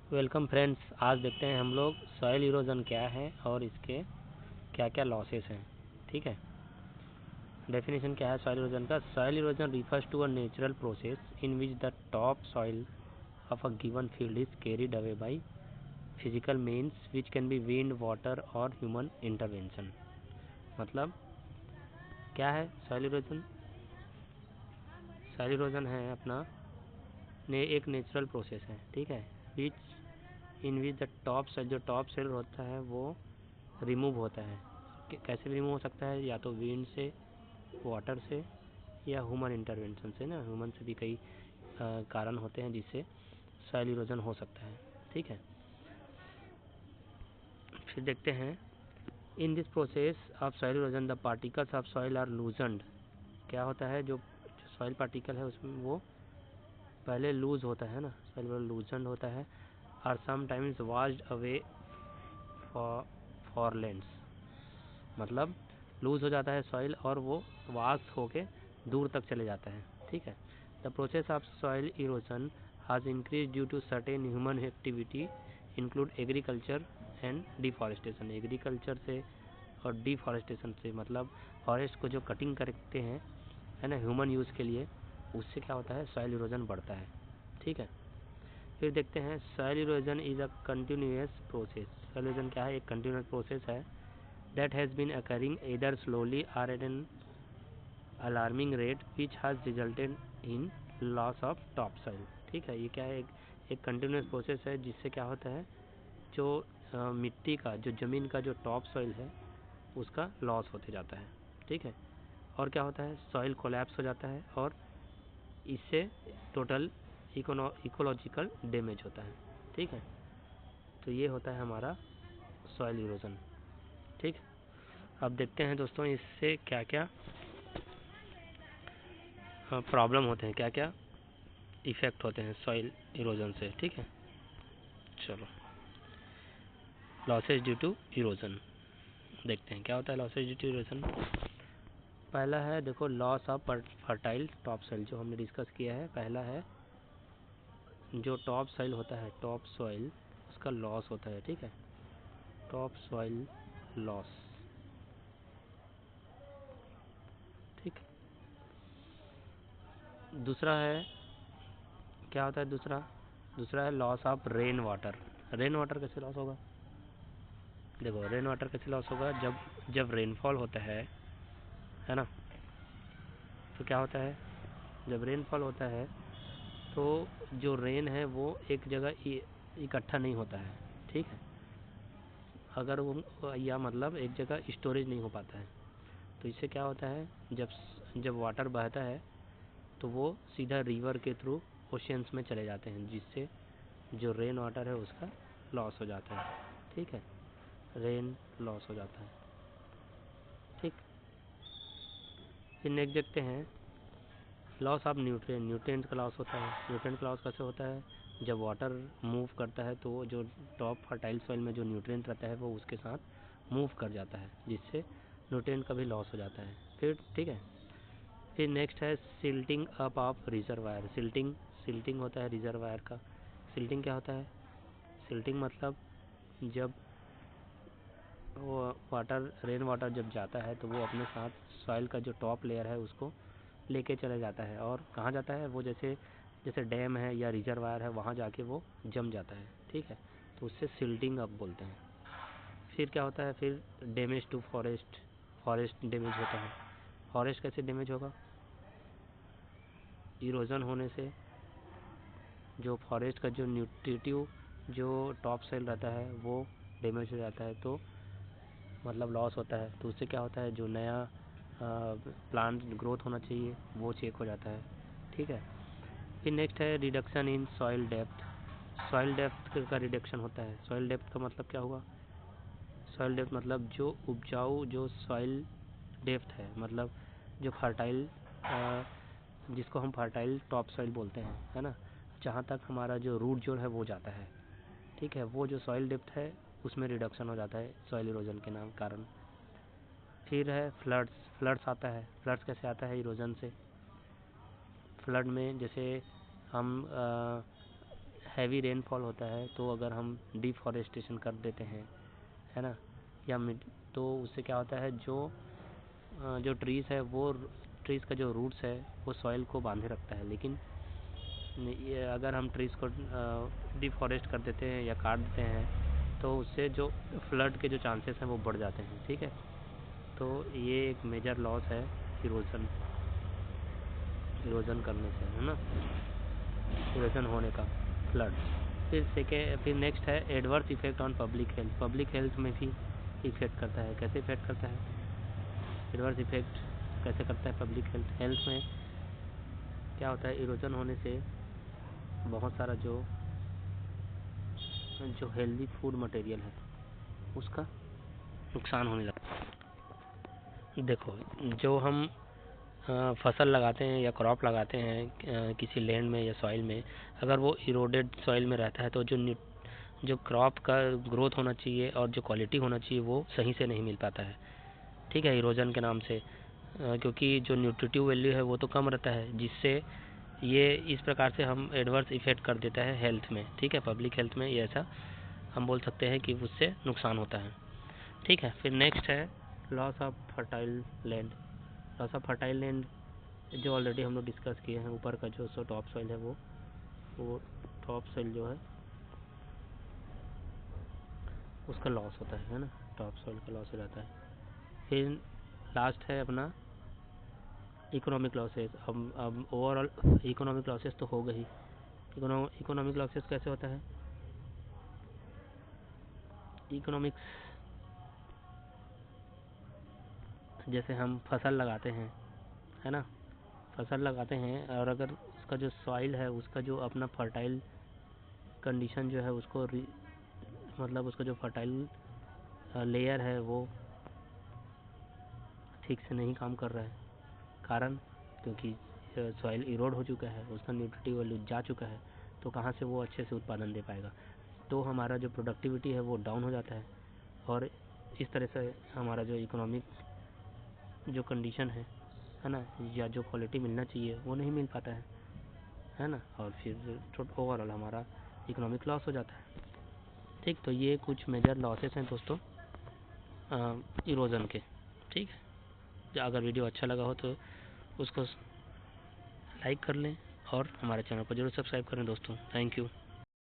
Welcome friends, आज देखते हैं हम लोग सॉइल इरोजन क्या है और इसके क्या क्या लॉसेस हैं। ठीक है, डेफिनेशन क्या है सॉइल इरोजन का। Soil erosion refers to a natural process in which the top soil of a given field is carried away by physical means which can be wind, water और human intervention. मतलब क्या है soil erosion? Soil erosion है अपना एक natural process है, ठीक है, इन विच द टॉप सेल, जो टॉप सेल होता है वो रिमूव होता है। कैसे रिमूव हो सकता है? या तो विंड से, वाटर से या ह्यूमन इंटरवेंशन से ना। ह्यूमन से भी कई कारण होते हैं जिससे सॉइल इरोजन हो सकता है। ठीक है, फिर देखते हैं in this process of soil erosion the particles of soil are loosened. क्या होता है? जो सॉइल पार्टिकल है उसमें वो पहले लूज होता है ना, सॉइल लूजनड होता है। Or sometimes washed away for lens, मतलब लूज हो जाता है सॉइल और वो वाश होके दूर तक चले जाता है। ठीक है, the process of soil erosion has increase due to certain human activity include agriculture and deforestation. Agriculture से और डिफॉरेस्टेशन से, मतलब फॉरेस्ट को जो कटिंग करते हैं है ना ह्यूमन यूज़ के लिए, उससे क्या होता है? सॉइल इरोजन बढ़ता है। ठीक है, फिर देखते हैं soil erosion is a continuous process. Soil erosion क्या है? एक कंटिन्यूअस प्रोसेस है that has been occurring either slowly or at an alarming rate which has resulted in loss of topsoil। ठीक है, ये क्या है? एक कंटिन्यूस प्रोसेस है जिससे क्या होता है, जो मिट्टी का, जो ज़मीन का जो टॉप सॉइल है उसका लॉस होते जाता है। ठीक है, और क्या होता है? सॉइल कोलैप्स हो जाता है और इससे टोटल इकोलॉजिकल डैमेज होता है। ठीक है, तो ये होता है हमारा सॉइल इरोजन। ठीक, अब देखते हैं दोस्तों इससे क्या क्या प्रॉब्लम होते हैं, क्या क्या इफ़ेक्ट होते हैं सॉइल इरोजन से। ठीक है, चलो लॉसेज ड्यू टू इरोजन देखते हैं क्या होता है। लॉसेज ड्यू टू इरोजन, पहला है देखो loss of fertile top soil, जो हमने डिस्कस किया है। पहला है जो टॉप सॉइल होता है, टॉप सॉइल उसका लॉस होता है। ठीक है, टॉप सॉइल लॉस। ठीक, दूसरा है क्या होता है? दूसरा है loss of rain water. Rain water कैसे लॉस होगा? देखो रेन वाटर कैसे लॉस होगा? जब रेनफॉल होता है ना, तो क्या होता है? जब रेनफॉल होता है तो जो रेन है वो एक जगह इकट्ठा नहीं होता है। ठीक है, अगर वो या मतलब एक जगह स्टोरेज नहीं हो पाता है, तो इससे क्या होता है? जब वाटर बहता है तो वो सीधा रिवर के थ्रू ओशियंस में चले जाते हैं, जिससे जो रेन वाटर है उसका लॉस हो जाता है। ठीक है, रेन लॉस हो जाता है। ठीक, फिर नेक्स्ट देखते हैं लॉस ऑफ न्यूट्रिएंट का लॉस होता है। न्यूट्रिएंट का लॉस कैसे होता है? जब वाटर मूव करता है तो जो टॉप फर्टाइल सॉइल में जो न्यूट्रिएंट रहता है वो उसके साथ मूव कर जाता है, जिससे न्यूट्रिएंट का भी लॉस हो जाता है। फिर ठीक है, फिर नेक्स्ट है silting up of reservoir. Silting होता है रिजर्वायर का। सिल्टिंग क्या होता है? सिल्टिंग मतलब जब वो रेन वाटर जब जाता है तो वो अपने साथ सॉइल का जो टॉप लेयर है उसको लेके चला जाता है। और कहाँ जाता है? वो जैसे जैसे डैम है या रिजर्वायर है वहाँ जाके वो जम जाता है। ठीक है, तो उससे सिल्टिंग अप बोलते हैं। फिर क्या होता है? फिर डैमेज टू फॉरेस्ट डैमेज होता है। फॉरेस्ट कैसे डैमेज होगा? इरोजन होने से जो फॉरेस्ट का जो न्यूट्रिटिव जो टॉप सेल रहता है वो डैमेज हो जाता है, तो मतलब लॉस होता है। तो उससे क्या होता है? जो नया प्लांट ग्रोथ होना चाहिए वो चेक हो जाता है। ठीक है, फिर नेक्स्ट है reduction in soil depth. Soil depth का रिडक्शन होता है। सॉइल डेप्थ का मतलब क्या हुआ? सॉइल डेप्थ मतलब जो उपजाऊ जो सॉइल डेप्थ है, मतलब जो फर्टाइल, जिसको हम फर्टाइल टॉप सॉइल बोलते हैं, है ना, जहाँ तक हमारा जो रूट जोड़ है वो जाता है। ठीक है, वो जो सॉइल डेप्थ है उसमें रिडक्शन हो जाता है सॉइल इरोजन के नाम कारण। फिर है फ्लड्स आता है। फ्लड्स कैसे आता है? इरोजन से। फ्लड में जैसे हम हैवी रेनफॉल होता है तो अगर हम डिफॉरेस्टेशन कर देते हैं, है ना, या तो उससे क्या होता है, जो ट्रीज़ है वो ट्रीज़ का जो रूट्स है वो सॉइल को बांधे रखता है। लेकिन ये अगर हम ट्रीज़ को डिफॉरेस्ट कर देते हैं या काट देते हैं तो उससे जो फ्लड के जो चांसेस हैं वो बढ़ जाते हैं। ठीक है, तो ये एक मेजर लॉस है इरोजन करने से, है ना, इरोजन होने का, फ्लड। फिर नेक्स्ट है adverse effect on public health. Public health में भी इफेक्ट करता है। कैसे इफेक्ट करता है, एडवर्स इफेक्ट कैसे करता है पब्लिक हेल्थ में क्या होता है, इरोजन होने से बहुत सारा जो हेल्दी फूड मटेरियल है उसका नुकसान होने लगता है। देखो, जो हम फसल लगाते हैं या क्रॉप लगाते हैं किसी लैंड में या सॉइल में, अगर वो इरोडेड सॉइल में रहता है तो जो क्रॉप का ग्रोथ होना चाहिए और जो क्वालिटी होना चाहिए वो सही से नहीं मिल पाता है। ठीक है, इरोजन के नाम से, क्योंकि जो न्यूट्रिटिव वैल्यू है वो तो कम रहता है, जिससे ये इस प्रकार से हम एडवर्स इफेक्ट कर देता है हेल्थ में। ठीक है, पब्लिक हेल्थ में ये ऐसा हम बोल सकते हैं कि उससे नुकसान होता है। ठीक है, फिर नेक्स्ट है loss of fertile land. Loss of fertile land जो ऑलरेडी हम लोग डिस्कस किए हैं, ऊपर का जो टॉप सॉइल है वो टॉप सॉइल जो है उसका लॉस होता है ना, टॉप सॉइल का लॉस हो जाता है। फिर लास्ट है अपना इकोनॉमिक लॉसेस। अब ओवरऑल इकोनॉमिक लॉसेस तो हो गई। इकोनॉमिक लॉसेस कैसे होता है, इकोनॉमिक्स जैसे हम फसल लगाते हैं, है ना, फसल लगाते हैं और अगर उसका जो सॉइल है उसका जो अपना फर्टाइल कंडीशन जो है उसको मतलब उसका जो फर्टाइल लेयर है वो ठीक से नहीं काम कर रहा है, कारण क्योंकि सॉइल इरोड हो चुका है, उसका न्यूट्रिटिव वैल्यू जा चुका है, तो कहाँ से वो अच्छे से उत्पादन दे पाएगा। तो हमारा जो प्रोडक्टिविटी है वो डाउन हो जाता है और इस तरह से हमारा जो इकोनॉमिक जो कंडीशन है ना, या जो क्वालिटी मिलना चाहिए वो नहीं मिल पाता है ना, और फिर ओवरऑल हमारा इकोनॉमिक लॉस हो जाता है। ठीक, तो ये कुछ मेजर लॉसेस हैं दोस्तों इरोजन के। ठीक है, अगर वीडियो अच्छा लगा हो तो उसको लाइक कर लें और हमारे चैनल को जरूर सब्सक्राइब करें दोस्तों। Thank you.